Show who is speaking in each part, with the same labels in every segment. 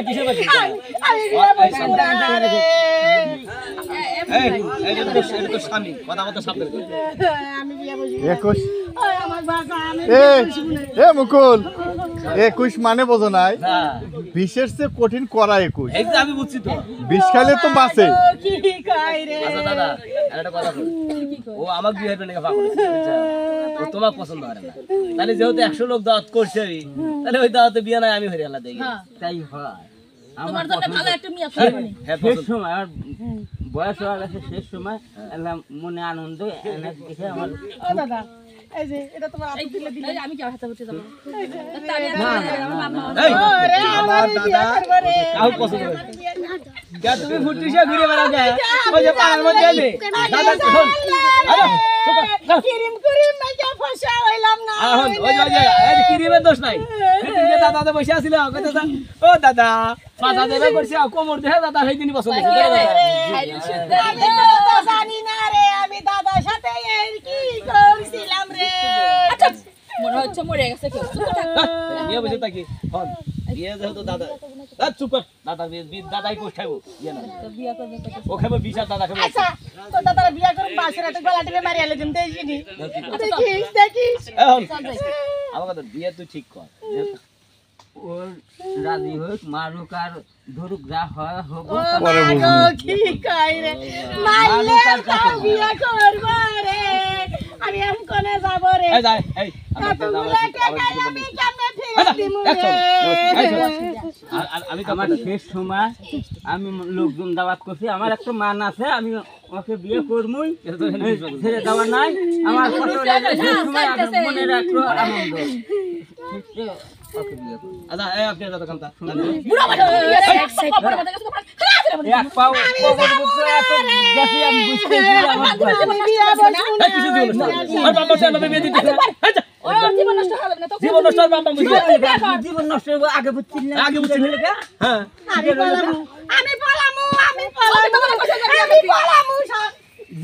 Speaker 1: কিসে বাকি এই তো স্বামী কথা কথা সাবধান করে
Speaker 2: আমি বিয়ে বসবো
Speaker 3: 21
Speaker 2: আমার বাবা আমি
Speaker 3: মুকুল 21 মানে বোঝো নাই
Speaker 1: না
Speaker 3: 20 এর চেয়ে কঠিন করা 21
Speaker 1: এই তো আমি বুঝছি তো
Speaker 3: 20 খাইলে তো বাঁচে
Speaker 2: কি কই রে
Speaker 1: আচ্ছা দাদা একটা কথা বল ও আমাকে বিয়ে করবে নাকি পাগল ও তোমার পছন্দ করে না তাহলে যেহেতু 100 লোক দাওয়াত করছে তাহলে ওই দাওয়াতে বিয়ে নাই আমি হরি আল্লাহ দেখি
Speaker 4: তাই হয় আমার জন্য ভালো একটা মিয়া পাবনি শেষ সময় আমার বয়স হয়ে গেছে শেষ সময় এলাম মনে আনন্দ এনে দেখে আমার
Speaker 2: ও দাদা এই যে এটা তোমার আপু দিলে দিলে
Speaker 4: আমি কি হাতে উঠে যাব
Speaker 2: ওরে আমার দাদা
Speaker 1: কাউ পছন্দ করে কে তুমি ফুটিছে ঘুরে বেড়াও কে ওই যে পাড়ার মধ্যে আছে দাদা শোন
Speaker 2: কিরিম কিরিম মেজা ফসা হইলাম না
Speaker 1: এখন ওই যে এই কিরিমের দোষ নাই সেদিন যে দাদা বসে আছিল কইতেছ ও দাদা পাতা দেবে করছে কোমর দেহে দাদা সেই দিনই পছন্দ করে
Speaker 2: আমি তো জানি না রে আমি দাদার সাথে এর কি করছিলাম রে
Speaker 4: আচ্ছা মনে হচ্ছে মরে গেছে কেউ
Speaker 1: বিয়ে বসে থাকি হন বিয়ে যেহেতু দাদা চুপ কর দাদা দাদাই কোষ খাইবো বিয়ে না
Speaker 4: বিয়া করবে
Speaker 1: ও খাইবো বিশাল দাদা খাইবো
Speaker 2: আচ্ছা তো দাদার বিয়া করব বাসরাতে গলা টিপে মারি আলে দিন দেখিনি দেখিস
Speaker 1: এখন আমার কথা বিয়ে তুই ঠিক কর
Speaker 4: ওর রাজি হোক মারুক আর ধরুক যা হয় হোক
Speaker 3: পরে বুঝবো
Speaker 2: কি কই রে মাইলে তাও বিয়া করব রে আমি এম কোনে যাব রে
Speaker 1: এই যাই এই
Speaker 2: কতগুলা টাকা আমি কেমনে ফেরত দিমু
Speaker 1: আমি
Speaker 4: আমার শেষ সময় আমি লোকজন দাওয়াত করছি আমার একটা মান আছে আমি ওকে বিয়ে করবই ছেড়ে দেওয়া নাই আমার শেষ সময় মনে রাখলো আনন্দ ওকে বিয়ে করব
Speaker 1: আচ্ছা এই আপনি দাদা কান্তা
Speaker 4: বুড়া বাটা এক পাও এত গেছি আমি বুঝতে আমার
Speaker 2: বিয়া বসবো
Speaker 1: এই কিছু দিও না আর বাবা সে আমাকে বিয়ে দিতে আচ্ছা
Speaker 4: ওর জীবন নষ্ট হবে না তো
Speaker 1: জীবন নষ্ট আর বাবা বুঝি
Speaker 4: জীবন নষ্ট হবে আগে বুঝছিস না
Speaker 1: আগে বুঝছি হ্যাঁ
Speaker 2: আমি পলামু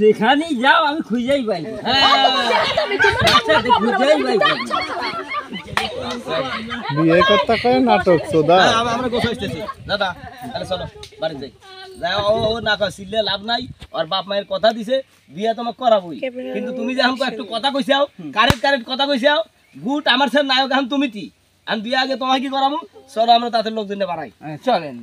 Speaker 4: যেখানেই যাও আমি খুঁজেই পাই
Speaker 3: বিয়ে করতে কয় নাটক সোদা
Speaker 1: আমরা গোছাই আসতেছি দাদা তাহলে চলো বাড়ি যাই যাই ও না কয় সিলে লাভ নাই আর বাপ মায়ের কথা দিছে বিয়ে তোমাকে করাবই কিন্তু তুমি যে আমাকে একটু কথা কইছাও কারেক্ট কথা কইছাও গুড আমার স্যার নায়ক এখন তুমি তি আমি বিয়ে আগে তোমাকে কি করাবো চলো আমরা তাদের লোকজনে বাড়াই
Speaker 4: চলেন